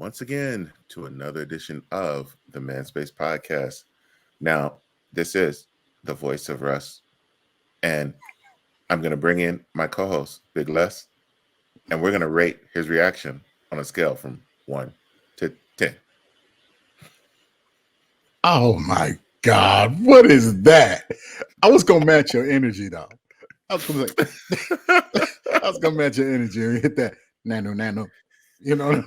once again to another edition of the Man Space Podcast. Now, this is the voice of Russ, and I'm going to bring in my co host, Big Les, and we're going to rate his reaction on a scale from 1 to 10. Oh my God, what is that? I was gonna match your energy though. I was gonna match your energy and hit that nano. You know what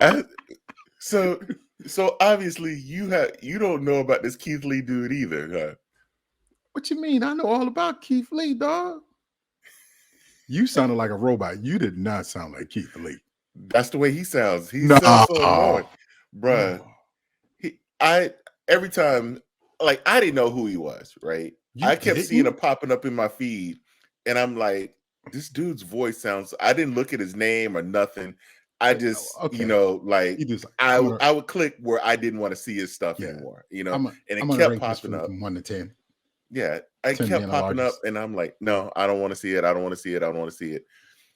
I'm saying? So obviously you don't know about this Keith Lee dude either, huh? What you mean? I know all about Keith Lee, dog. You sounded like a robot. You did not sound like Keith Lee. That's the way he sounds. He sounds so annoying, bruh. Every time, like, I didn't know who he was, right? I kept seeing him popping up in my feed, and I'm like, this dude's voice sounds. I didn't look at his name or nothing. I just, I would click where I didn't want to see his stuff anymore, and it kept popping up from 1 to 10. Yeah, I kept popping up, and I'm like, no, I don't want to see it. I don't want to see it. I don't want to see it.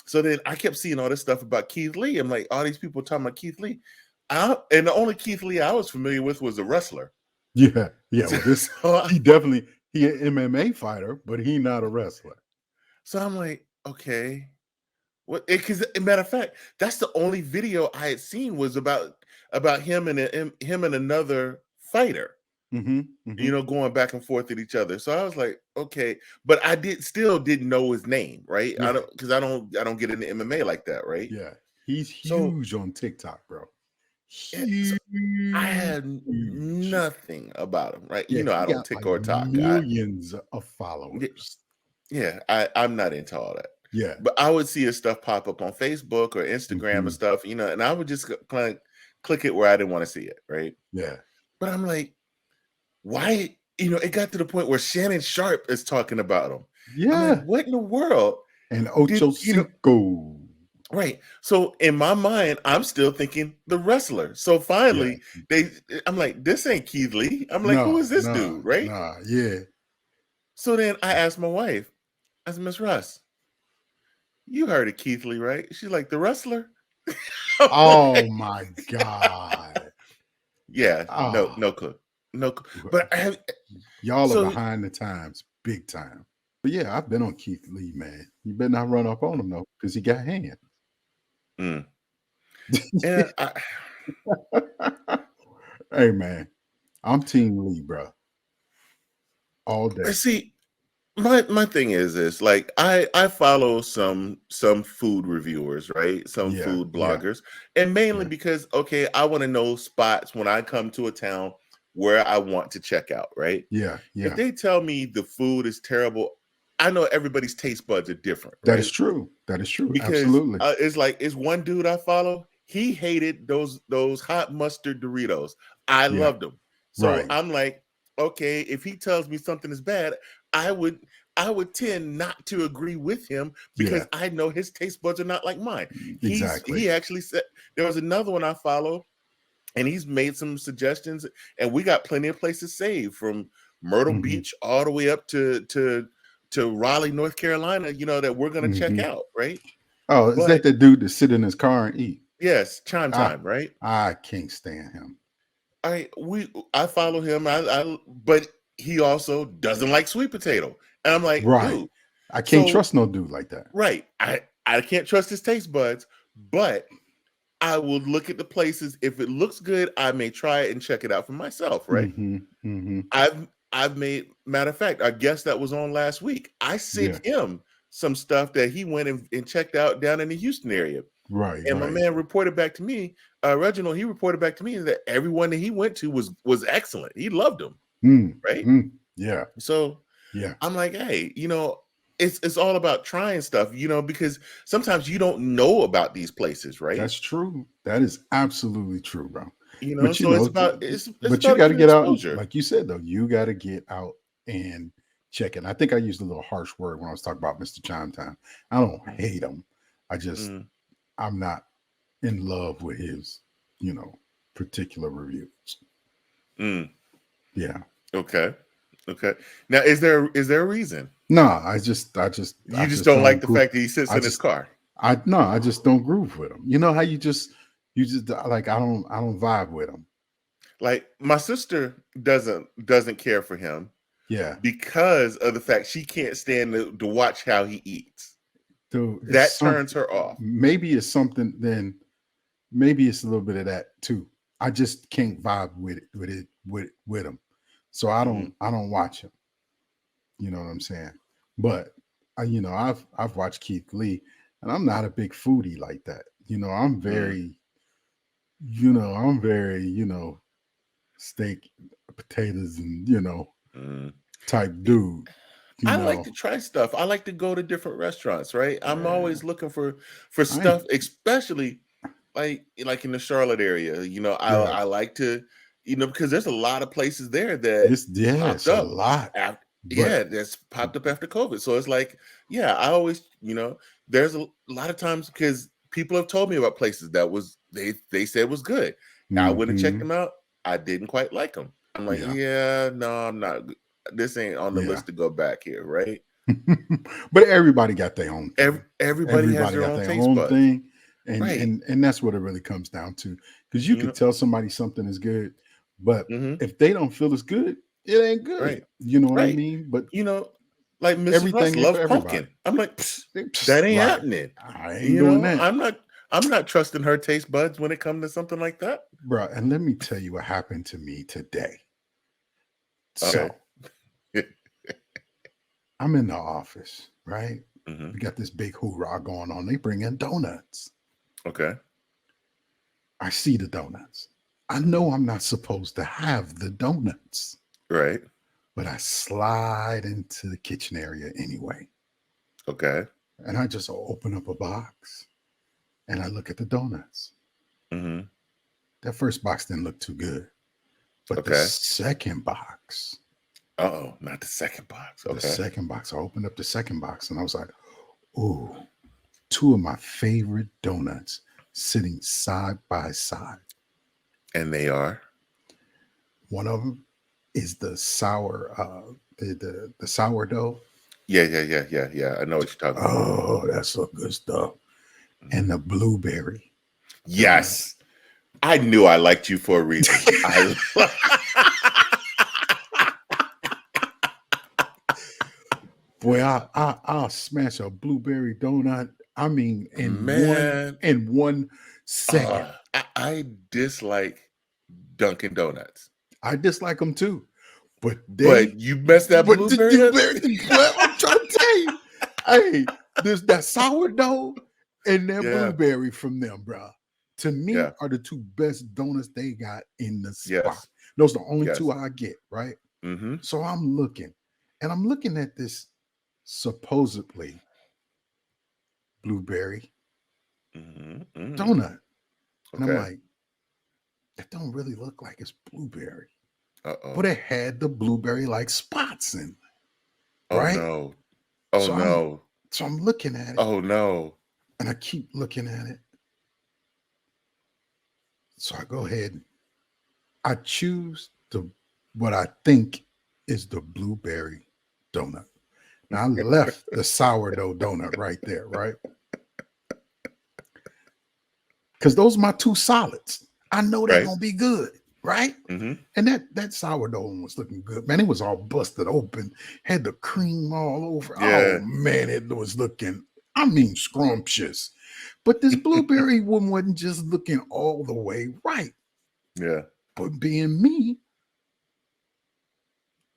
So then I kept seeing all this stuff about Keith Lee. I'm like, all these people talking about Keith Lee. And the only Keith Lee I was familiar with was a wrestler. Yeah. Well, he an MMA fighter, but he not a wrestler. So I'm like, okay. What? Because matter of fact, that's the only video I had seen was about him and another fighter. Going back and forth at each other. So I was like, okay, but I didn't know his name, right? Yeah. I don't get into MMA like that, right? Yeah, he's huge on TikTok, bro. So I had nothing about him, right? Yeah, I don't tick or talk. Millions of followers. Yeah, I'm not into all that. Yeah, but I would see his stuff pop up on Facebook or Instagram and stuff, and I would just kind of click it where I didn't want to see it, right? Yeah, but I'm like, why? It got to the point where Shannon Sharp is talking about him. Yeah, like, what in the world? And Ocho Cinco. Right. So in my mind, I'm still thinking the wrestler. So finally, I'm like, this ain't Keith Lee. I'm like, who is this dude? Right. Yeah. So then I asked my wife, I said, Miss Russ, you heard of Keith Lee, right? She's like, the wrestler. Oh my God. Yeah. No clue. No clue. But y'all are behind the times, big time. But yeah, I've been on Keith Lee, man. You better not run up on him though, because he got hands. And hey man, I'm Team Lee, bro. All day. See, my thing is this: like, I follow some food reviewers, right? Some food bloggers, and mainly because I want to know spots when I come to a town where I want to check out, right? Yeah. If they tell me the food is terrible, I know everybody's taste buds are different. That is true. Because absolutely. It's one dude I follow. He hated those hot mustard Doritos. I loved them. So I'm like, okay, if he tells me something is bad, I would tend not to agree with him because I know his taste buds are not like mine. Exactly. He actually said there was another one I follow, and he's made some suggestions, and we got plenty of places saved from Myrtle Beach all the way up to Raleigh, North Carolina, that we're going to check out, right? Oh, is that the dude that sit in his car and eat? Yes, Chime Time, right? I can't stand him. I follow him, but he also doesn't like sweet potato. And I'm like, dude, I can't trust no dude like that. Right. I can't trust his taste buds, but I will look at the places. If it looks good, I may try it and check it out for myself, right? I've made, matter of fact, our guest that was on last week, I sent him some stuff that he went and checked out down in the Houston area. Right. And my man reported back to me, Reginald, he reported back to me that everyone that he went to was excellent. He loved them. Right. Yeah. So I'm like, hey, it's all about trying stuff, because sometimes you don't know about these places, right? That's true. That is absolutely true, bro. But it's about but you got to get exposure. Out, like you said, though, you got to get out and check it. I think I used a little harsh word when I was talking about Mr. Chime Time. I don't hate him. I just, I'm not in love with his, particular reviews. Yeah. Okay. Now, is there a reason? No, I just don't like the fact that he sits in his car. I just don't groove with them. You know how you just like I don't vibe with them. Like my sister doesn't care for him. Yeah, because of the fact she can't stand to watch how he eats. Dude, that turns her off. Maybe it's something. Then maybe it's a little bit of that too. I just can't vibe with him. So I don't watch him. You know what I'm saying? But I've watched Keith Lee, and I'm not a big foodie like that. I'm very, steak, potatoes, and type dude. I like to try stuff. I like to go to different restaurants, right? I'm always looking for stuff, especially like in the Charlotte area. I like to, because there's a lot of places there that popped up a lot. That's popped up after COVID. So it's like, I always, there's a lot of times because people have told me about places that they said was good. I went and checked them out. I didn't quite like them. I'm like, no, I'm not. This ain't on the list to go back here, right? But everybody got their own thing. Everybody has their own thing. And that's what it really comes down to. Because you can tell somebody something is good, but if they don't feel it's good, it ain't good. Right. You know what I mean? But like Mrs. Russ loves pumpkin. I'm like, that ain't happening. I ain't doing that. I'm not trusting her taste buds when it comes to something like that. Bro, and let me tell you what happened to me today. So I'm in the office, right? We got this big hoorah going on. They bring in donuts. Okay. I see the donuts. I know I'm not supposed to have the donuts. Right. But I slide into the kitchen area anyway. Okay. And I just open up a box and I look at the donuts. That first box didn't look too good. But the second box. Uh-oh, not the second box. Okay. The second box. I opened up the second box and I was like, ooh, two of my favorite donuts sitting side by side. And they are? One of them is the sour, the sourdough. Yeah. I know what you're talking about. Oh, that's some good stuff. And the blueberry. Yes. I knew I liked you for a reason. Boy, I'll smash a blueberry donut. I mean, in one second. I dislike Dunkin' Donuts. I dislike them too, but you messed that blueberry up. Well, I'm trying to tell you, hey, there's that sourdough and that blueberry from them, bro. To me, are the two best donuts they got in the spot. Yes. Those are the only two I get, right? So I'm looking at this supposedly blueberry donut. And I'm like, it don't really look like it's blueberry. But it had the blueberry-like spots in it. Right? No. No. So I'm looking at it. Oh, no. And I keep looking at it. So I go ahead. I choose what I think is the blueberry donut. Now I left the sourdough donut right there, right? Because those are my two solids. I know they're gonna be good, right? And that sourdough one was looking good, man. It was all busted open, had the cream all over. Yeah. Oh man, it was looking, I mean, scrumptious. But this blueberry one wasn't just looking all the way right. Yeah. But being me,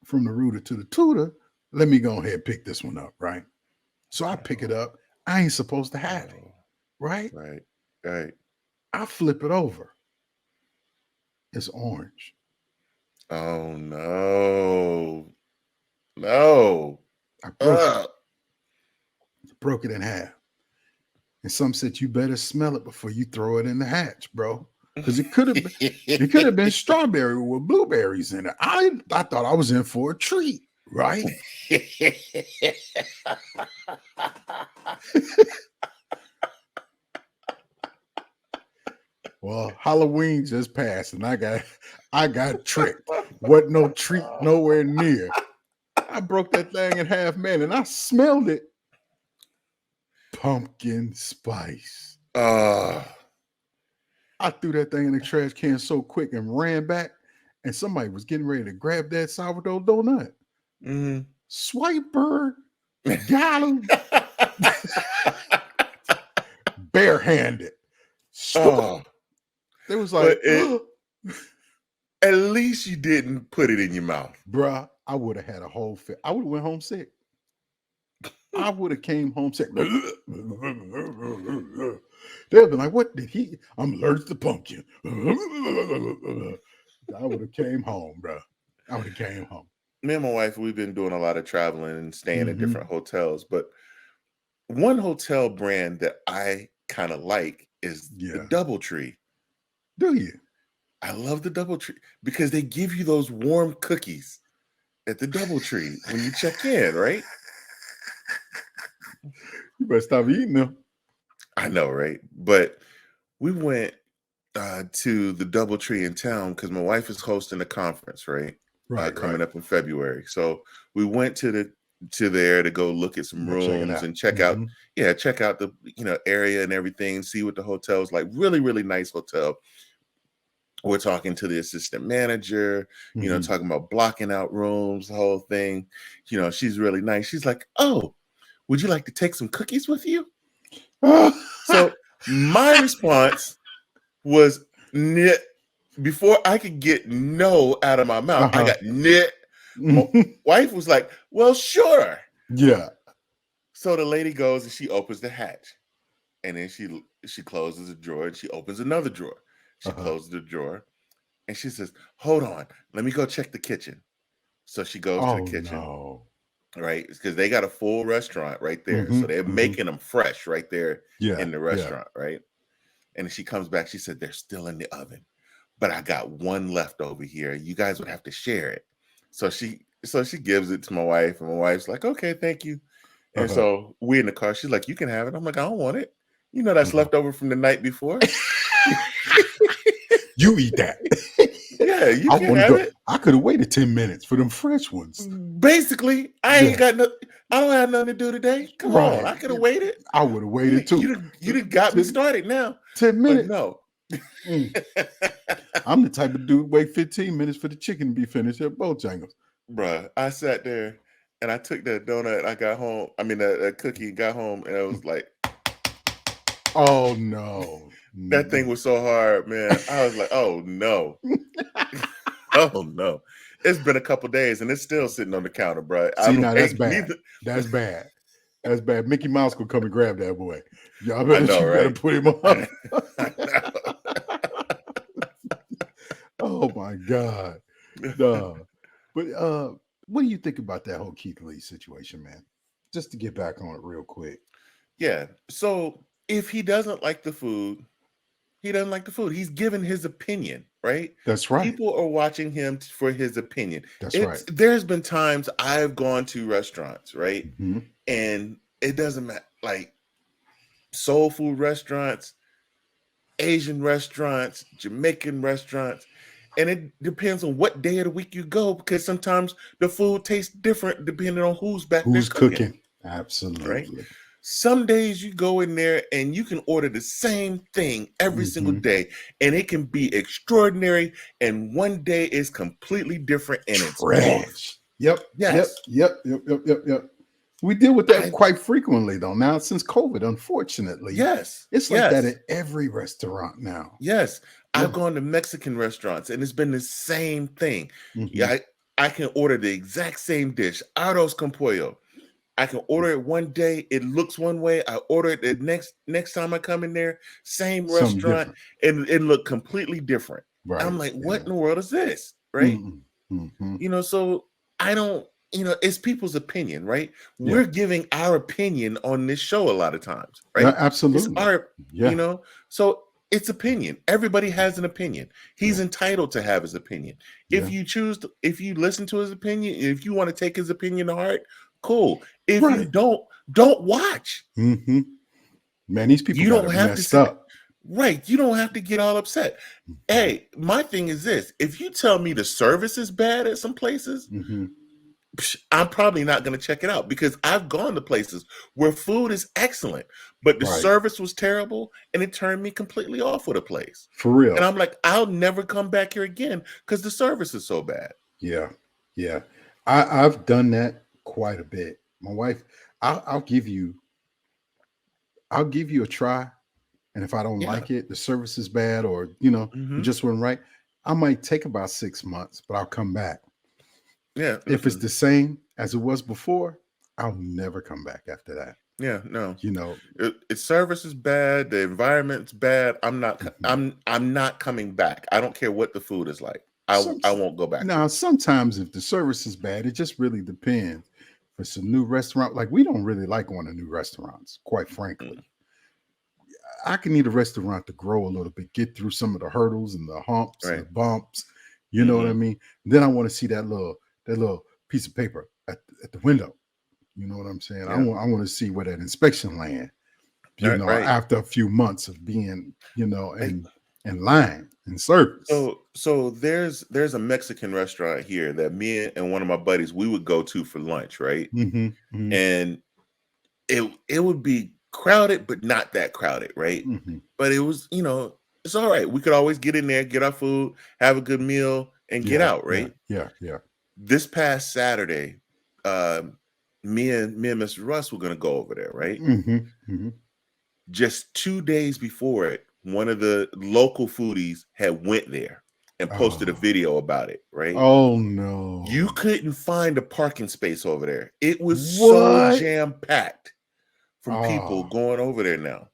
from the rooter to the tutor, let me go ahead and pick this one up, right? So I pick it up. I ain't supposed to have it, right? Right. I flip it over. It's orange. Oh, no. No. I broke it in half. And some said you better smell it before you throw it in the hatch, bro. Because it could have been strawberry with blueberries in it. I thought I was in for a treat, right? Well, Halloween just passed, and I got tricked. Wasn't no treat nowhere near. I broke that thing in half, man, and I smelled it. pumpkin spice. Oh. I threw that thing in the trash can so quick and ran back, and somebody was getting ready to grab that sourdough donut. Mm-hmm. Swiper got him barehanded. Oh. It was like, at least you didn't put it in your mouth. bruh, I would have had a whole fit. I would have went home sick. I would have came home sick. They'll be like, what did he? I'm allergic to pumpkin. I would have came home, bro. I would have came home. Me and my wife, we've been doing a lot of traveling and staying at different hotels. But one hotel brand that I kind of like is the DoubleTree. Do you? I love the DoubleTree because they give you those warm cookies at the DoubleTree when you check in, right? You better stop eating them. I know, right? But we went to the DoubleTree in town because my wife is hosting a conference, right? Coming up in February. So we went to there to go look at some rooms and check out the area and everything, see what the hotel's like. Really, really nice hotel. We're talking to the assistant manager, talking about blocking out rooms, the whole thing. She's really nice. She's like, "Oh, would you like to take some cookies with you?" So my response was, before I could get no out of my mouth, I got knit. My wife was like, "Well, sure." Yeah. So the lady goes and she opens the hatch, and then she closes a drawer and she opens another drawer. She closes the drawer and she says, "Hold on, let me go check the kitchen." So she goes to the kitchen. No. Right, because they got a full restaurant right there, so they're making them fresh right there in the restaurant, right? And she comes back, she said, "They're still in the oven, but I got one left over here. You guys would have to share it." So she gives it to my wife, and my wife's like, "Okay, thank you." And so we're in the car. She's like, "You can have it." I'm like, "I don't want it. That's left over from the night before." You eat that. Yeah, you can have it. I could have waited 10 minutes for them fresh ones. Basically, I don't have nothing to do today. Come on, I could have waited. I would have waited too. You done got me started now. 10 minutes. But no. I'm the type of dude wait 15 minutes for the chicken to be finished at Bojangles. Bruh, I sat there and I took that donut. I got home. I mean, that cookie, got home, and I was like, "Oh no." That thing was so hard, man. I was like, "Oh no." Oh no. It's been a couple days and it's still sitting on the counter, bro. See, now that's bad. That's bad. That's bad. Mickey Mouse could come and grab that boy. Y'all better, better put him on. Oh my God. But what do you think about that whole Keith Lee situation, man? Just to get back on it real quick. Yeah. So if he doesn't like the food, he doesn't like the food. He's given his opinion, right? That's right. People are watching him for his opinion. That's right. There's been times I've gone to restaurants, right? And it doesn't matter, like soul food restaurants, Asian restaurants, Jamaican restaurants. And it depends on what day of the week you go, because sometimes the food tastes different depending on who's back there cooking. Absolutely. Right? Some days you go in there and you can order the same thing every single day, and it can be extraordinary. And one day is completely different and it's trash. Yep. Yes. Yep. We deal with that quite frequently, though. Now, since COVID, unfortunately. Yes. It's like that at every restaurant now. Yes. I've gone to Mexican restaurants and it's been the same thing. Yeah, I can order the exact same dish, arroz con pollo. I can order it one day, it looks one way. I order it the next time I come in there, same restaurant, and it looked completely different. Right. I'm like, what in the world is this? Right. So I don't, it's people's opinion, right? We're giving our opinion on this show a lot of times, right? Absolutely. It's our, so it's opinion. Everybody has an opinion. He's entitled to have his opinion. If you if you listen to his opinion, if you want to take his opinion to heart, cool. If you don't watch. Man, these people don't have to up. Right. You don't have to get all upset. Hey, my thing is this. If you tell me the service is bad at some places, I'm probably not going to check it out because I've gone to places where food is excellent, but the Right. service was terrible and it turned me completely off with a place. For real. And I'm like, I'll never come back here again because the service is so bad. Yeah. Yeah. I've done that quite a bit. My wife, I'll give you a try. And if I don't like it, the service is bad, or it just wasn't right, I might take about 6 months, but I'll come back. Yeah. If it's the same as it was before, I'll never come back after that. Yeah, no. Its service is bad, the environment's bad. I'm not coming back. I don't care what the food is like. I won't go back. Now, sometimes if the service is bad, it just really depends. For some new restaurant, like we don't really like going to new restaurants, quite frankly. I can need a restaurant to grow a little bit, get through some of the hurdles and the humps and the bumps. You know what I mean? Then I want to see that little piece of paper at the window. You know what I'm saying? Yeah. I want to see where that inspection land. After a few months of being, in line and service. So there's a Mexican restaurant here that me and one of my buddies we would go to for lunch, right? And it would be crowded, but not that crowded, right? But it was, it's all right. We could always get in there, get our food, have a good meal, and get out, right? Yeah. This past Saturday, me and Mr. Russ were gonna go over there, right? Just 2 days before it, one of the local foodies had went there and posted a video about it, right? Oh no. You couldn't find a parking space over there. It was so jam-packed from people going over there now.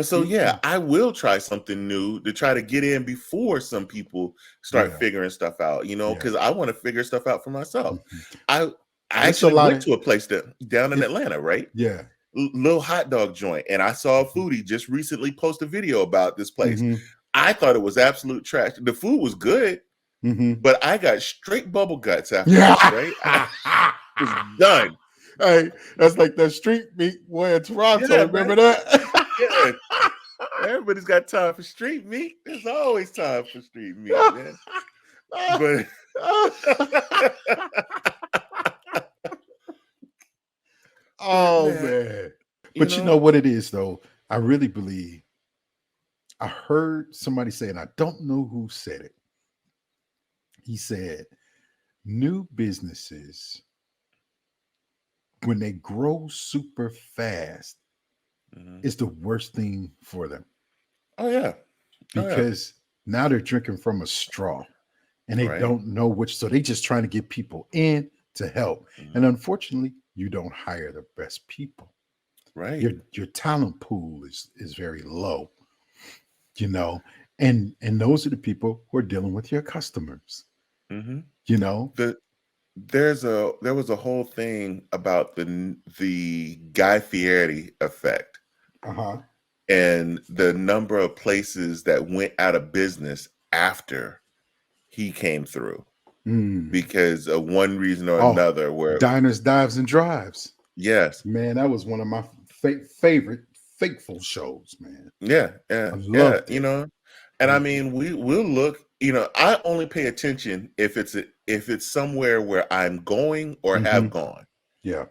So I will try something new to try to get in before some people start figuring stuff out, because I want to figure stuff out for myself. I actually went to a place down in Atlanta, right? Yeah. Little hot dog joint, and I saw a foodie just recently post a video about this place. I thought it was absolute trash. The food was good, but I got straight bubble guts after that, right? I was done. Hey, that's like that street meat boy in Toronto. Yeah, remember that? Yeah. Everybody's got time for street meat. There's always time for street meat, man. But man. But you know what it is, though? I really believe I heard somebody say, and I don't know who said it. He said, new businesses, when they grow super fast, is the worst thing for them. Oh, yeah. Because now they're drinking from a straw and they don't know which. So they just trying to get people in to help. And unfortunately, you don't hire the best people. Right. Your talent pool is very low, and those are the people who are dealing with your customers. There was a whole thing about the Guy Fieri effect. And the number of places that went out of business after he came through because of one reason or another, where diners, dives, and drives. Yes, man, that was one of my favorite faithful shows, man. Yeah. And I mean, we'll look. I only pay attention if it's somewhere where I'm going or have gone. Yeah.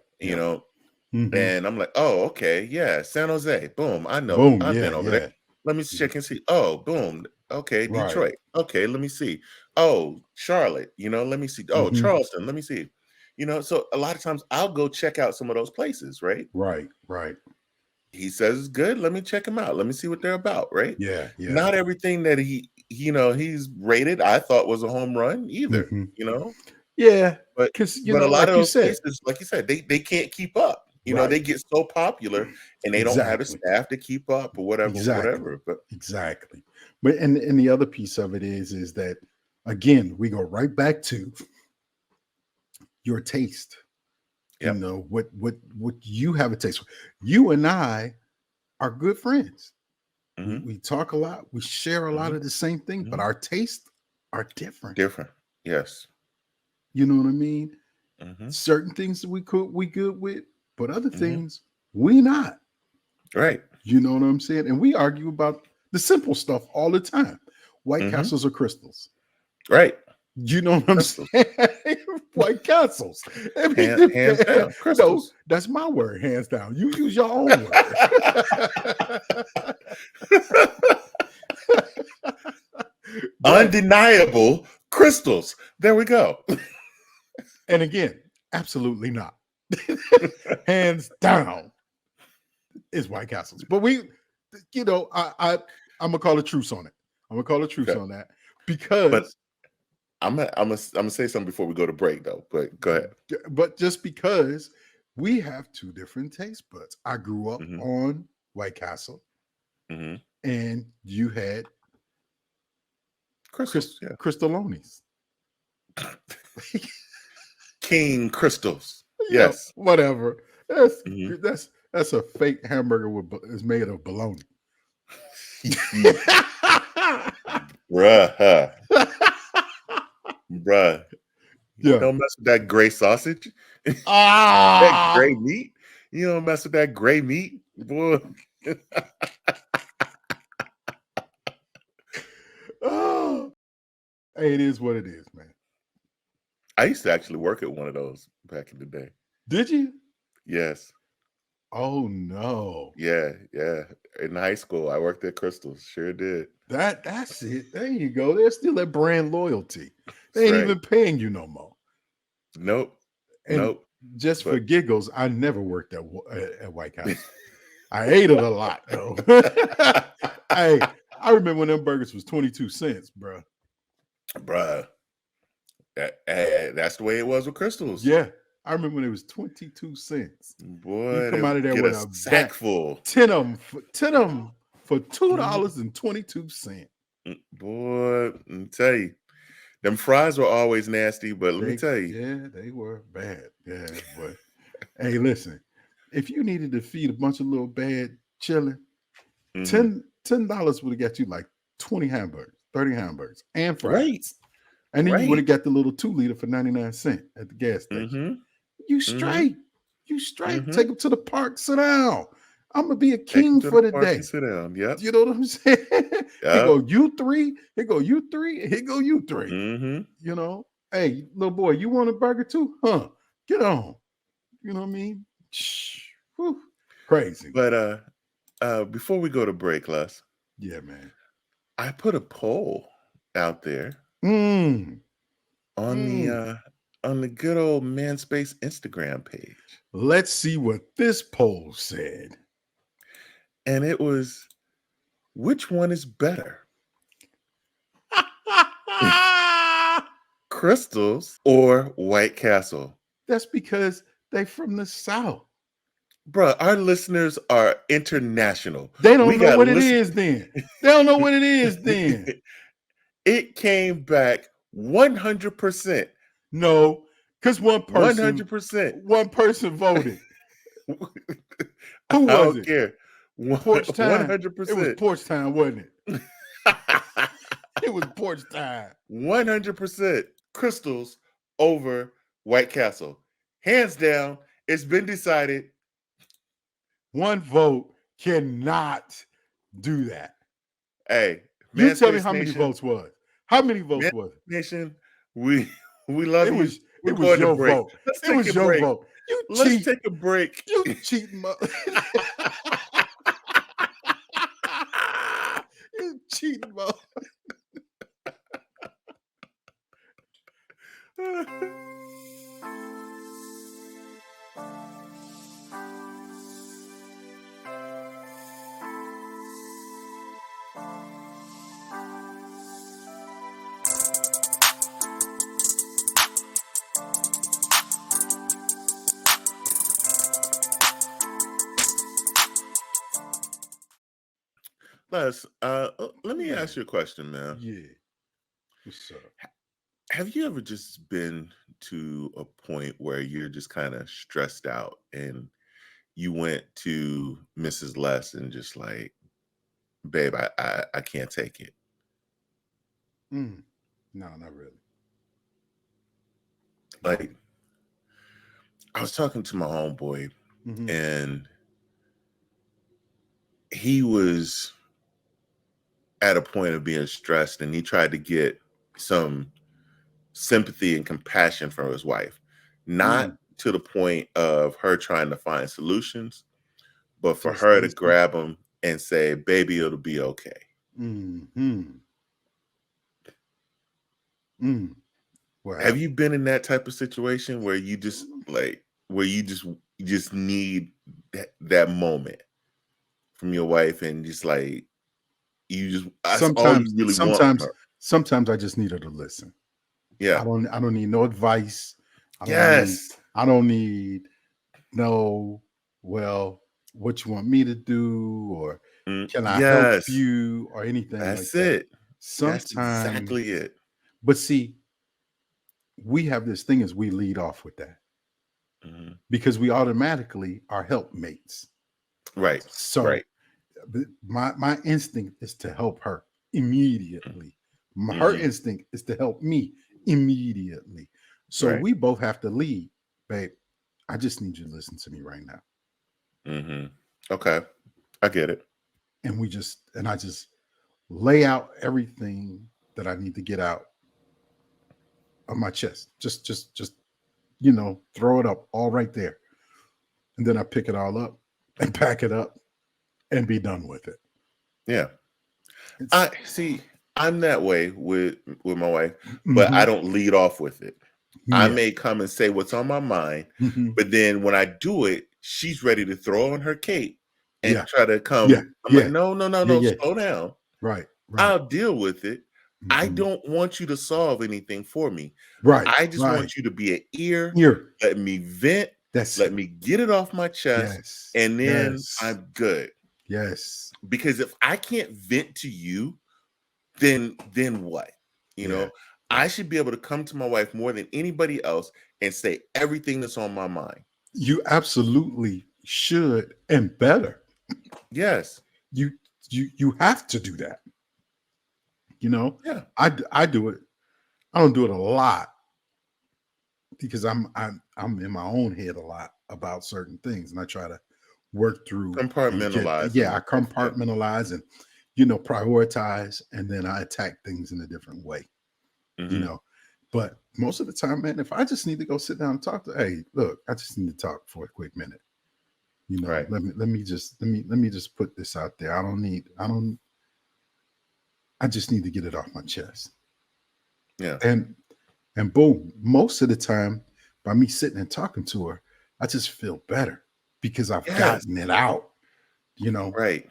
And I'm like, oh, okay, yeah, San Jose, boom, I know, boom, I've been over there. Let me check and see. Oh, boom, okay, Detroit, okay, let me see. Oh, Charlotte, let me see. Oh, Charleston, let me see. So a lot of times I'll go check out some of those places, right? Right. He says it's good. Let me check them out. Let me see what they're about, right? Yeah. Not everything that he's rated I thought was a home run either. Yeah, but a lot of those places, like you said, they can't keep up. They get so popular and they don't have a staff to keep up or whatever. But But and the other piece of it is that, again, we go right back to your taste. What you have a taste for. You and I are good friends. We talk a lot. We share a lot of the same thing, but our tastes are different. Yes. You know what I mean? Certain things we good with, but other things we not. Right. You know what I'm saying? And we argue about the simple stuff all the time. White Castles or Crystals. Right. You know what I'm saying? White Castles. I mean, hands down. Crystals. No, that's my word, hands down. You use your own word. Undeniable crystals. There we go. And again, absolutely not. Hands down is White Castles. But I'm gonna call a truce on it. I'm gonna call a truce on that because. But I'm gonna say something before we go to break, though. But go ahead. But just because we have two different taste buds, I grew up on White Castle, and you had Crystalonis, King Crystals. Yes, whatever. That's a fake hamburger is made of bologna. Bruh. You Yeah. don't mess with that gray sausage. That gray meat. You don't mess with that gray meat, boy. Hey, it is what it is, man. I used to actually work at one of those back in the day. Did you? Yes. Oh no. Yeah. In high school, I worked at Crystals. Sure did. That's it. There you go. There's still that brand loyalty. They ain't even paying you no more. Nope. Just for giggles, I never worked at White Castle. I ate it a lot though. Hey, I remember when them burgers was 22 cents, bro. That's the way it was with Crystals. Yeah. I remember when it was 22 cents. Boy, you come out of there with a sack full. 10 of them for $2.22. Boy, let me tell you, them fries were always nasty, but let me tell you. Yeah, they were bad. Yeah, but hey, listen, if you needed to feed a bunch of little bad children, $10 would have got you like 20 hamburgers, 30 hamburgers, and fries. Right. And then you would have got the little 2 liter for 99 cents at the gas station. You straight. You straight. Take them to the park, sit down. I'm gonna be a king for the day. Sit down. Yep. You know what I'm saying? Here go you three. Here go you three. Here go you three. You know, hey, little boy, you want a burger too? Huh? Get on. You know what I mean? Whew. Crazy. But before we go to break, Les. Yeah, man. I put a poll out there on the good old Manspace Instagram page. Let's see what this poll said. And it was, which one is better? Crystals or White Castle? That's because they from the South. Bruh, our listeners are international. They don't know what it is then. They don't know what it is then. It came back 100%. No, because 100%. One person voted. Who was I don't it? care. Porch time. 100%. It was porch time, wasn't it? It was porch time. 100% Crystals over White Castle. Hands down, it's been decided. One vote cannot do that. Hey, you tell me how many votes was. How many votes was it? Nation, we love you. It was your vote. It was your vote. Let's take a break. You cheating mother. You cheating mother. Les, let me ask you a question, man. Yeah. What's up? Have you ever just been to a point where you're just kind of stressed out and you went to Mrs. Les and just like, babe, I can't take it? No, not really. Like, I was talking to my homeboy and he was at a point of being stressed and he tried to get some sympathy and compassion from his wife, not to the point of her trying to find solutions, but for Just her to listen. grab him and say, "Baby, it'll be okay." What Have happened? you been in that type of situation where you just where you just need that moment from your wife, and just like that's all you Sometimes, really want from sometimes, her? sometimes I just need her to listen. Yeah. I don't need no advice. Yes. I don't need no, well, what you want me to do, or can I help Yes. you, or anything like That's that. it. That's Sometimes, exactly it. but see, we have this thing as we lead off with that Mhm. because we automatically are helpmates. Right. So Right. my instinct is to help her immediately. Her Mhm. instinct is to help me immediately. So Right. we both have to lead, babe. I just need you to listen to me right now. Mhm. Okay. I get it. And I just lay out everything that I need to get out of my chest. Just throw it up all right there. And then I pick it all up and pack it up and be done with it. Yeah. It's I see. I'm that way with my wife, but I mhm, don't lead off with it. I yeah. may come and say what's on my mind, Mhm, but then when I do it, she's ready to throw on her cape and yeah. try to Yeah. come. I'm like, Yeah. no, no, no, Yeah. no, Yeah. slow down. Right. Right. I'll deal with it. I Mhm. don't want you to solve anything for me. Right. I just Right. want you to be an ear. Here. Let me vent. That's Let it. me get it off my chest, Yes. and then Yes. I'm good. Yes. Because if I can't vent to you, then what? You Yeah. know, Yeah. I should be able to come to my wife more than anybody else and say everything that's on my mind. You absolutely should and better. Yes. You you have to do that. You know, Yeah. I do it. I don't do it a lot because I'm in my own head a lot about certain things, and I try to work through and get Compartmentalize yeah, them, I I guess. Yeah. compartmentalize and prioritize, and then I attack things in a different way. You Mhm. know, but most of the time, man, if I just need to go sit down and talk to, hey, look, I just need to talk for a quick minute. Right. Let me just put this out there. I just need to get it off my chest. Yeah. And boom, most of the time, by me sitting and talking to her, I just feel better because I've Yes. gotten it out. You know, Right.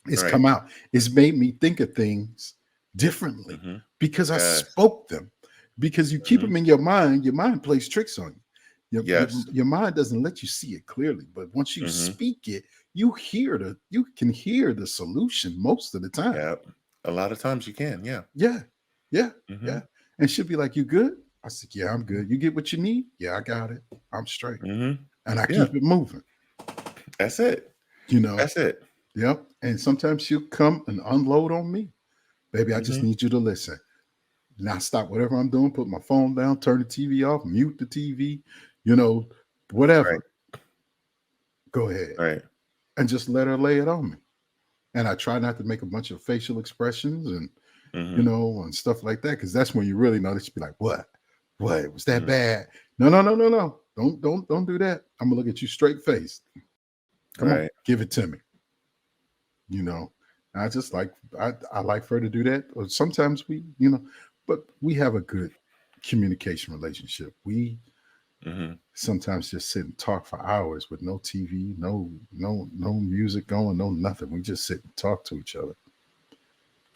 it's Right. come out. It's made me think of things differently Mhm. because I Yes. spoke them. Because you keep Mhm. them in your mind plays tricks on you. Yes. Your mind doesn't let you see it clearly, but once you Mhm. speak it, you can hear the solution most of the time. Yeah. A lot of times you can. Yeah. Yeah, yeah, Mhm. yeah. And she'll be like, "You good?" I said, "Yeah, I'm good. You get what you need?" "Yeah, I got it. I'm straight." Mhm. And I Yeah. keep it moving, That's it. you know. That's it. Yep. And sometimes she'll come and unload on me. Baby, I just Mhm. need you to listen. Now stop whatever I'm doing, put my phone down, turn the TV off, mute the TV, you know, Right. whatever. Go ahead. Right. And just let her lay it on me. And I try not to make a bunch of facial expressions and Mhm. and stuff like that, because that's when you really know that you be like, what? What? Was that Mhm. bad? No, no, no, no, no. Don't do that. I'm gonna look at you straight face. Come on, Right. give it to me. You know. I just like I like for her to do that. Or sometimes but we have a good communication relationship. We Mhm. sometimes just sit and talk for hours with no TV, no music going, no nothing. We just sit and talk to each other.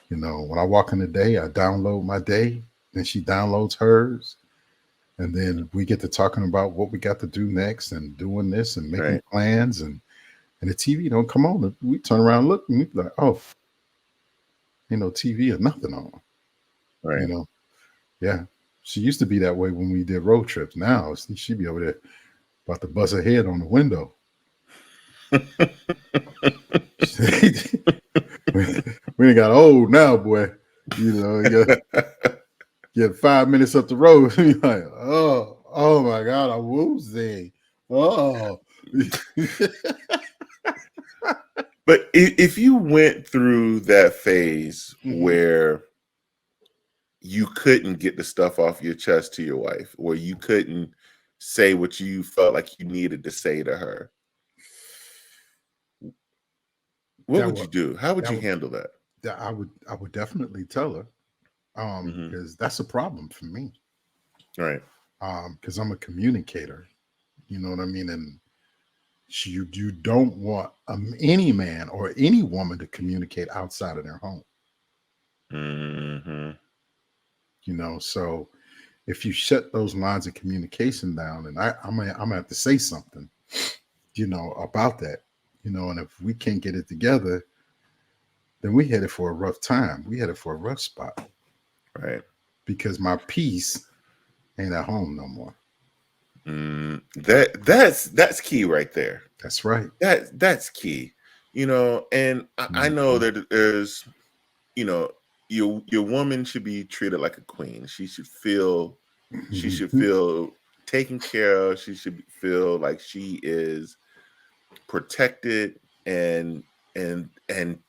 When I walk in the day, I download my day, then she downloads hers, and then we get to talking about what we got to do next and doing this and making Right. plans and the TV don't come on. We turn around and look and we be like, oh, TV or nothing on. You Right. know, yeah. She used to be that way when we did road trips. Now she'd be over there about to bust her head on the window. We ain't got old now, boy. You get 5 minutes up the road. You're like, oh my God, I woozy. Oh, But if you went through that phase Mhm. where you couldn't get the stuff off your chest to your wife, or you couldn't say what you felt like you needed to say to her, what That would you would do? How would that you would handle that? that I would definitely tell her, Hmm. because that's a problem for me. Right. Because I'm a communicator, you know what I mean, and you don't want any man or any woman to communicate outside of their home, Hmm. you know. So if you shut those lines of communication down, and I'm gonna have to say something, you know, about that, you know, and if we can't get it together, then we headed for a rough time. We headed for a rough spot Right. because my peace ain't at home no more. That's key right there. That's right. That's key. You know, and I know Mhm. that there's, you know, your woman should be treated like a queen. She should Mhm. feel taken care of. She should feel like she is protected and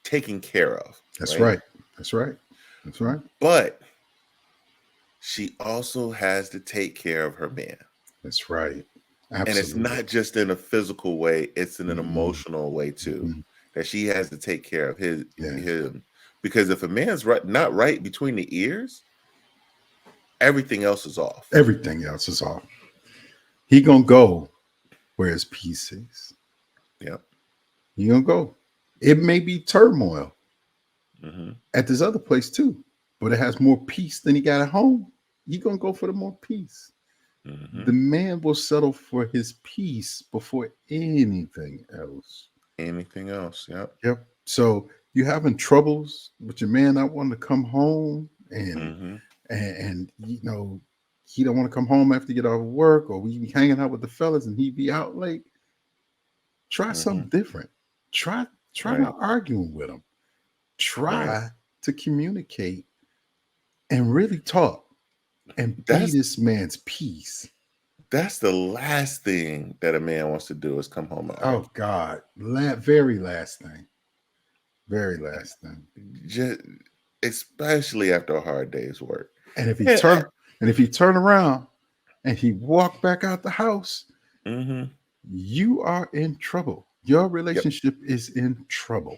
taken care of, That's right? right. That's right. That's right. But she also has to take care of her man. That's right. And it's Absolutely. not just in a physical way, it's in an Mhm. emotional way too. Mhm. That she has to take care of Yeah. him. Because if a man's not right between the ears, everything else is off. Everything else is off. He gonna go where his peace is. Yep. He gonna go. It may be turmoil Hmm. at this other place too, but it has more peace than he got at home. He gonna go for the more peace. Hmm. The man will settle for his peace before anything else. Anything else? Yep. Yep. So you having troubles with your man not wanting to come home, and Hmm. you know, he don't want to come home after you get off work, or we be hanging out with the fellas and he be out late. Try Hmm. something different. Try Right. not arguing with him. Right. Try to communicate and really talk and be That's this man's peace. that's the last thing that a man wants to do is come home and Oh argue. God. Very last thing. Very last thing. Just, especially after a hard day's work. And if he And turn and if he turn around and he walk back out the house, hmm you are in trouble. Your yep, relationship is in trouble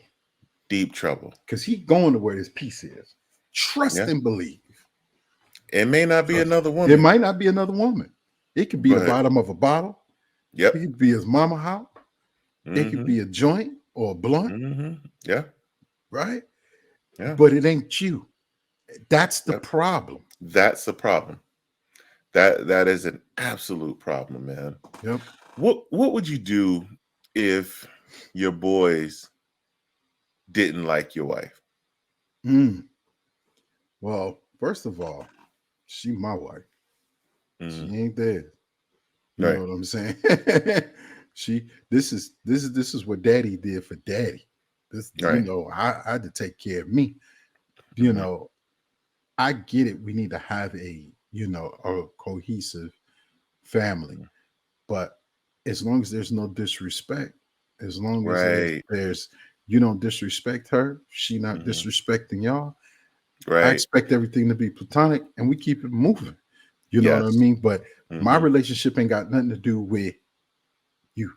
deep trouble. because he going to where his peace is. Trust Yeah. and believe. It may not be Trust. another It woman, might not be another woman. It could be the but bottom of a bottle. It yep. could be his mama house. It could Hmm. be a joint or a blunt, Yeah. right? Yeah. But it ain't you. That's the Yep. problem. That's the problem. That is an absolute problem, man. Yep. What would you do if your boys didn't like your wife? Mm. Well, first of all, she my wife. She Hmm. ain't there. You know Right. what I'm saying? This is what daddy did for daddy. This, you Right. know, I had to take care of me. You Hmm. know, I get it. We need to have a cohesive family. But as long as there's no disrespect, as long as Right. there's you don't disrespect her, she not Hmm. disrespecting y'all. I Right. expect everything to be platonic and we keep it moving. You know what I Yes. mean? But my Hmm. relationship ain't got nothing to do with you,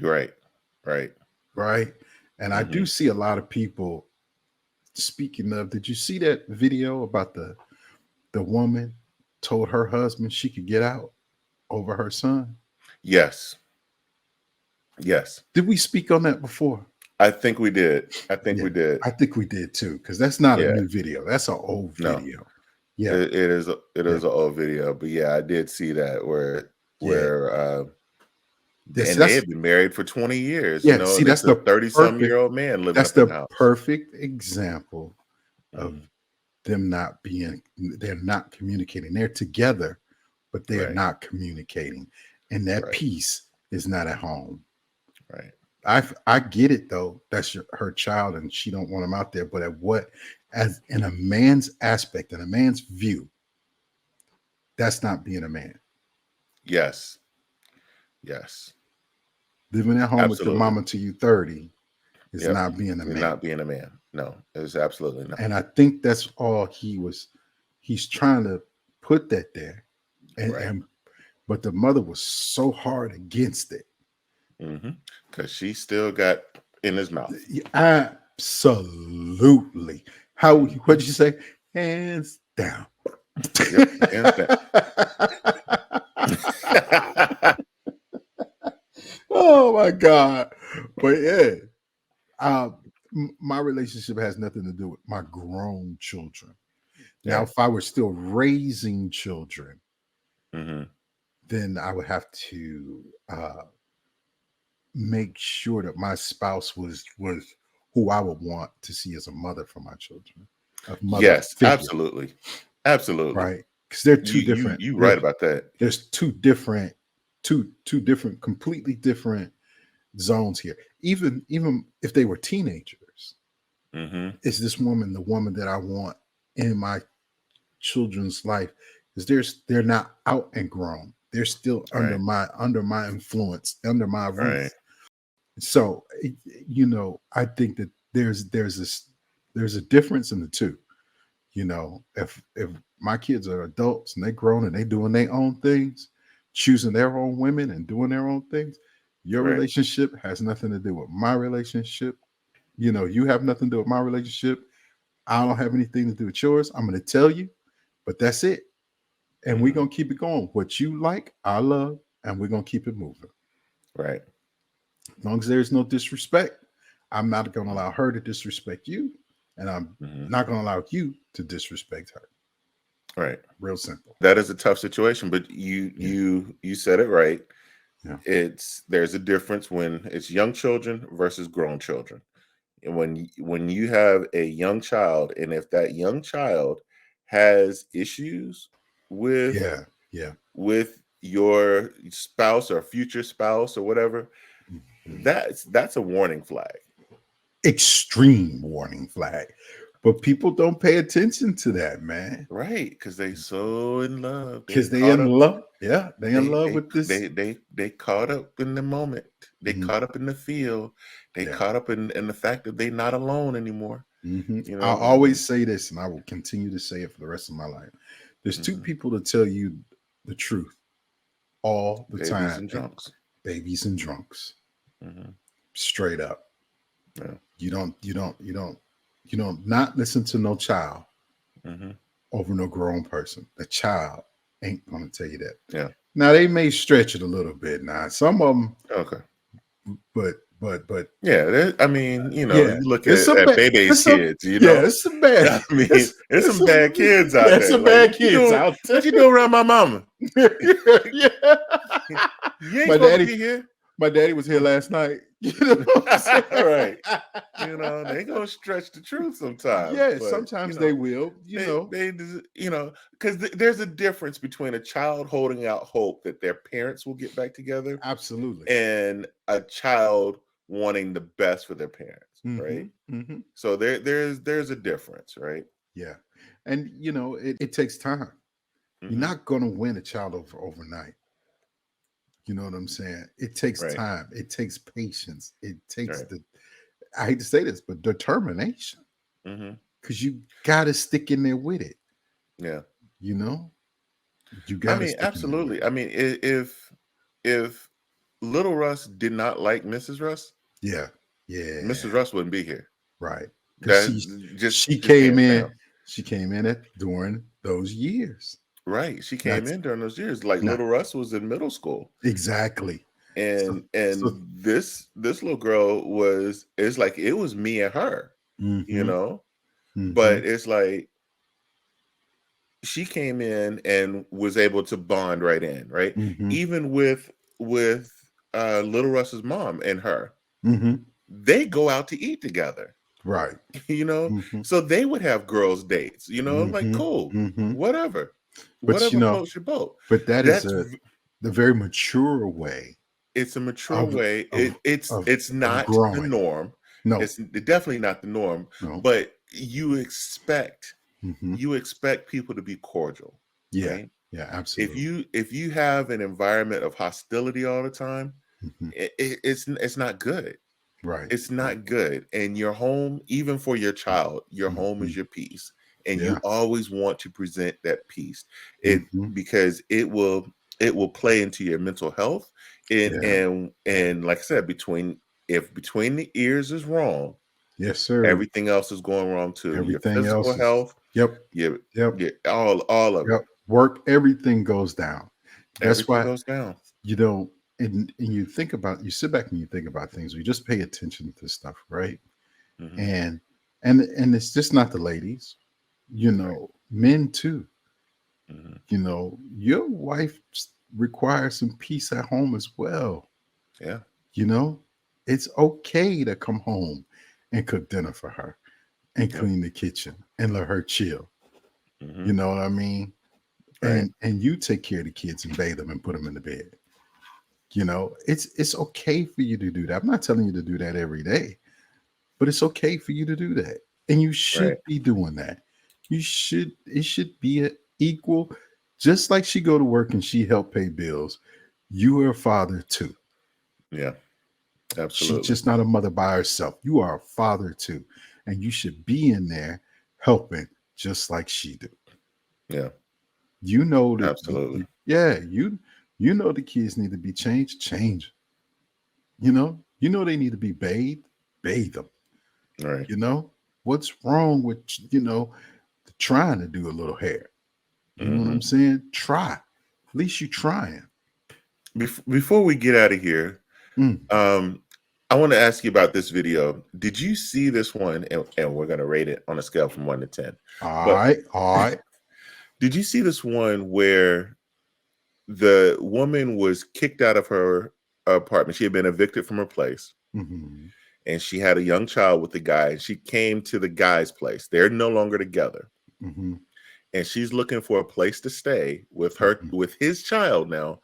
Right. Right. right? And I Hmm. do see a lot of people. Speaking of, did you see that video about the woman told her husband she could get out over her son? Yes. Yes. Did we speak on that before? I think we did. I think Yeah, we did. I think we did too, because that's not a Yeah. new video. That's an old No. video. Yeah, It yeah, is an old video, but yeah, I did see that yeah. where This and they that's had been married for 20 years, you yeah. know, See, and that's it's a the 30-some perfect. year old man living That's up in the the house. perfect example of Mhm. them not being. They're not communicating. They're together, but they are Right, not communicating, and that right, peace is not at home. right. I get it though. That's her child, and she don't want him out there. But at what, as in a man's aspect, in a man's view, that's not being a man. Yes, yes, Living at home with your absolutely. mama till you 30 is Yep. not being a You're man. not being a man. No, it's absolutely not. And I think that's all he was he's trying to put that there, and, Right. but the mother was so hard against it. Because she still got in his mouth. Absolutely. How? What did you say? Hands down. Yep, hands down. Oh my God. But yeah, my relationship has nothing to do with my grown children. Now, if I were still raising children, then I would have to make sure that my spouse was who I would want to see as a mother for my children. Yes, figure. Absolutely. Right. Because they're two different. You right about that. There's two different, completely different zones here. Even if they were teenagers, is this woman the woman that I want in my children's life? Because they're not out and grown. They're still under my influence, under my roof. Right. So I think that there's a difference in the two. If my kids are adults and they're grown and they doing their own things, choosing their own women and doing their own things, your relationship has nothing to do with my relationship. You have nothing to do with my relationship. I don't have anything to do with yours. I'm going to tell you, but that's it. And we're going to keep it going. What you like, I love, and we're going to keep it moving. Right. As long as there's no disrespect, I'm not going to allow her to disrespect you. And I'm not going to allow you to disrespect her. Right. Real simple. That is a tough situation, but you said it right. Yeah. There's a difference when it's young children versus grown children. And when you have a young child, and if that young child has issues with your spouse or future spouse or whatever, that's a warning flag. Extreme warning flag. But people don't pay attention to that, man. Right, because they so in love. Because they in love. Yeah, they in love with this. They caught up in the moment. They caught up in the feel. They caught up in the fact that they're not alone anymore. I'll always say this, and I will continue to say it for the rest of my life. There's two people to tell you the truth all the time. Babies and drunks. Babies and drunks. Straight up. Yeah. You don't not listen to no child over no grown person. The child ain't gonna tell you that. Yeah. Now they may stretch it a little bit. Now some of them. Okay. But yeah, I mean, you look at Bebe's kids. It's some bad. I mean, there's some bad kids out there. There's some bad kids out there. What you do around my mama? Yeah. You ain't supposed to be here. My daddy was here last night. Right. They gonna stretch the truth sometimes. Yeah, sometimes they will. Because there's a difference between a child holding out hope that their parents will get back together, absolutely, and a child wanting the best for their parents, right? So there's a difference, right? Yeah, and it takes time. You're not gonna win a child overnight. You know what I'm saying? It takes time. It takes patience. It takes I hate to say this, but determination. Because you got to stick in there with it. Yeah. You got to. I mean, absolutely. I mean, if Little Russ did not like Mrs. Russ, Mrs. Russ wouldn't be here. Right. She came in. She came in during those years. Right. She came in during those years. Like Little Russ was in middle school. Exactly. And this little girl it's like it was me and her, but it's like she came in and was able to bond right in, right? Even with Little Russ's mom and her. They go out to eat together. Right. So they would have girls' dates, like cool, whatever. But whatever floats your boat. But that's the very mature way. It's a mature way. It's not the norm. No, it's definitely not the norm. No. But you expect people to be cordial. Yeah, right? Yeah, absolutely. If you have an environment of hostility all the time, it's not good. Right. It's not good. And your home, even for your child, your home is your peace. and you Yeah. always want to present that piece. Mhm. Because it will play into your mental health, and Yeah. like I said, between the ears is wrong, Yes, sir. everything else is going wrong too. Your Everything physical else is health, yep. your Yep. all of Yep. it. Work, everything goes down. That's Everything why, goes down. you know, and you think about, you sit back and you think about things. You just pay attention to stuff, right? Mhm. And and it's just not the ladies, Right. men too. Mhm. Your wife requires some peace at home as well. Yeah. You know, it's okay to come home and cook dinner for her and Yeah. clean the kitchen and let her chill. You Mhm. know what I mean? Right. And you take care of the kids and bathe them and put them in the bed. It's okay for you to do that. I'm not telling you to do that every day, but it's okay for you to do that. And you should Right. be doing that. It should be a equal, just like she go to work and she help pay bills. You are a father too. Yeah. She's Absolutely. just not a mother by herself. You are a father too. And you should be in there helping just like she do. Yeah. You know that Absolutely. yeah, you know the kids need to be changed, change. They need to be bathed, bathe them. Right. You know, what's wrong with trying to do a little hair? You know what I'm Mhm. saying? Try. At least you trying. Before we get out of here, Mm. um, I want to ask you about this video. Did you see this one? And we're going to rate it on a scale from 1 to 10. All But right, all right. did you see this one where the woman was kicked out of her apartment? She had been evicted from her place, Mm-hmm. and she had a young child with the guy. And she came to the guy's place. They're no longer together, Mm-hmm. and she's looking for a place to stay Mm-hmm. with his child now.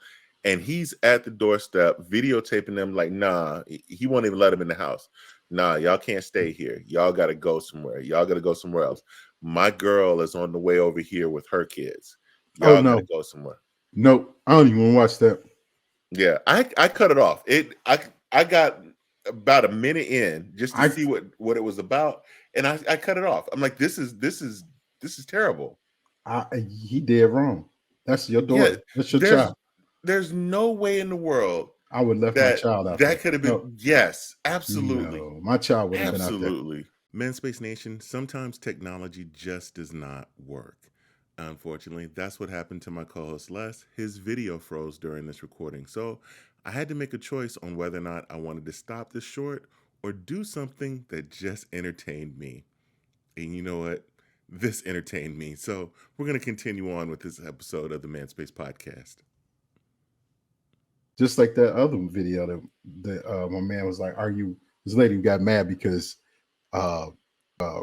And he's at the doorstep videotaping them, like, nah, he won't even let him in the house. Nah, y'all can't stay here. Y'all got to go somewhere. Y'all got to go somewhere else. My girl is on the way over here with her kids. Oh Y'all got to no, go somewhere. nope. I don't even want to watch that. Yeah, I cut it off. I got about a minute in just to I see what it was about, and I cut it off. I'm like, this is terrible. he did wrong. That's your Yeah, daughter. That's your there's child. there's no way in the world I would have left my that child out there. that could have No, been. Yes, absolutely. no, my child wouldn't have been out there. Absolutely. Men's Space Nation, sometimes technology just does not work. Unfortunately, that's what happened to my co-host Les. His video froze during this recording. So I had to make a choice on whether or not I wanted to stop this short or do something that just entertained me. And you know what? This entertained me. So we're going to continue on with this episode of the Man Space Podcast. Just like that other video that my man was like, this lady got mad because uh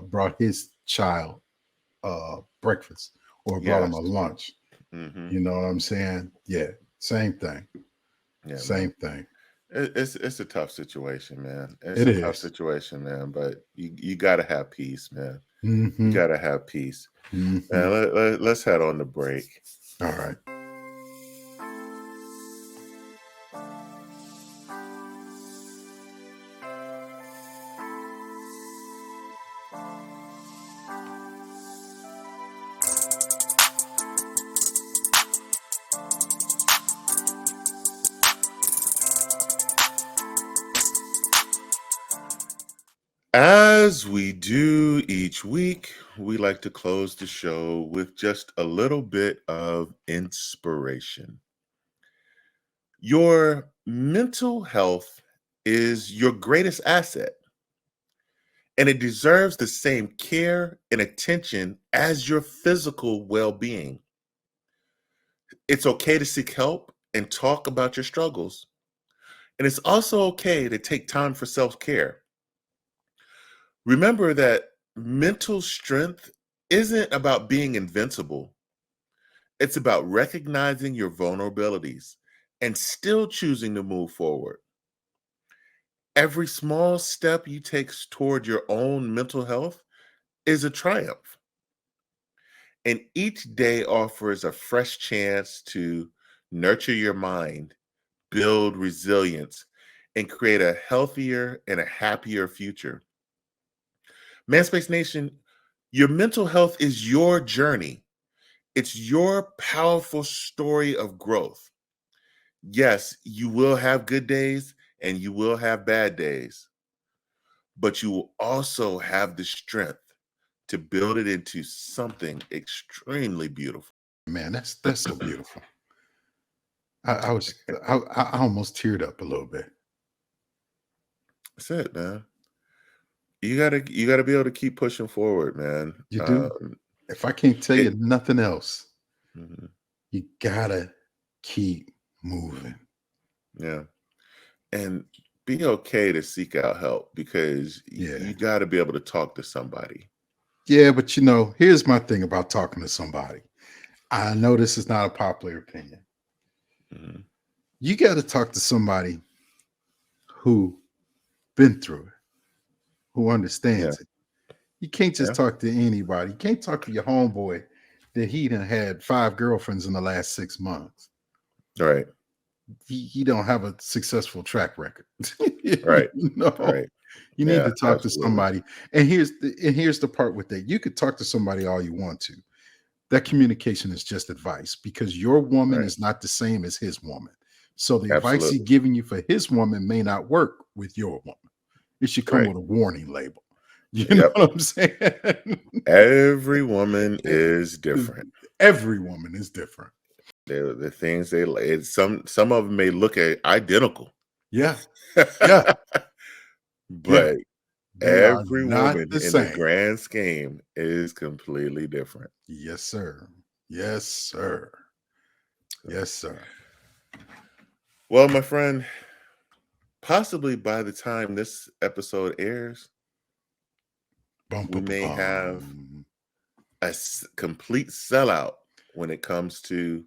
brought his child breakfast or brought him Yes. a lunch. Mm-hmm. You know what I'm saying? Yeah, same thing. Yeah, man. Same thing. It's a tough situation, man. It's It a tough is. situation, man. But you got to have peace, man. You Mm-hmm. got to have peace. Mm-hmm. Man, let's head on the break. All right. As we do each week, we like to close the show with just a little bit of inspiration. Your mental health is your greatest asset, and it deserves the same care and attention as your physical well being. It's okay to seek help and talk about your struggles, and it's also okay to take time for self care. Remember that mental strength isn't about being invincible. It's about recognizing your vulnerabilities and still choosing to move forward. Every small step you take toward your own mental health is a triumph. And each day offers a fresh chance to nurture your mind, build resilience, and create a healthier and a happier future. Manspace Nation, Your mental health is your journey. It's your powerful story of growth. Yes, you will have good days and you will have bad days, but you will also have the strength to build it into something extremely beautiful. Man, that's so beautiful. I almost teared up a little bit. That's it, man. You gotta be able to keep pushing forward, man. You do. If I can't tell you nothing else, you gotta keep moving. Yeah. And be okay to seek out help, because you got to be able to talk to somebody. Yeah, but here's my thing about talking to somebody. I know this is not a popular opinion. You got to talk to somebody who been through it, who understands it. You can't just talk to anybody. You can't talk to your homeboy that he done had 5 girlfriends in the last 6 months. Right. He don't have a successful track record. Right. Right. You need to talk to somebody. And here's the part with that. You could talk to somebody all you want to. That communication is just advice, because your woman is not the same as his woman. So the advice he's giving you for his woman may not work with your woman. It should come with a warning label. You know what I'm saying? Every woman is different. Every woman is different. The things they like, some of them may look identical. Yeah. Yeah. But every woman in the grand scheme is completely different. Yes, sir. Yes, sir. Yes, sir. Well, my friend, possibly by the time this episode airs, we may have a complete sellout when it comes to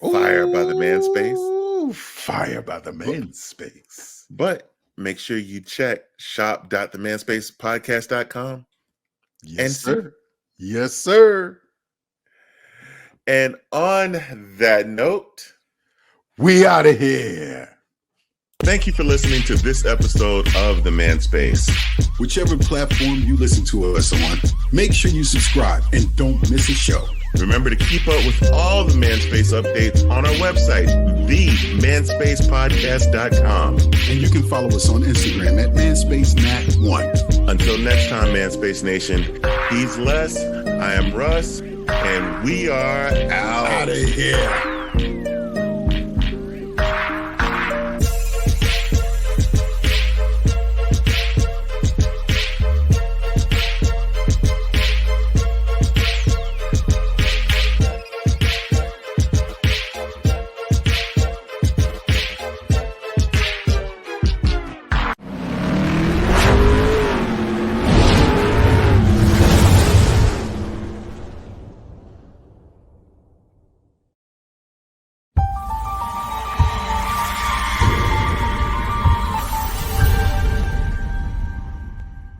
Fire by the Man Space. Fire by the Man Space. But make sure you check shop.themanspacepodcast.com. Yes, sir. Yes, sir. And on that note, we out of here. Thank you for listening to this episode of The Man Space. Whichever platform you listen to us on, make sure you subscribe and don't miss a show. Remember to keep up with all the Man Space updates on our website, themanspacepodcast.com. And you can follow us on Instagram at manspacenat1. Until next time, Man Space Nation, he's Les, I am Russ, and we are out of here.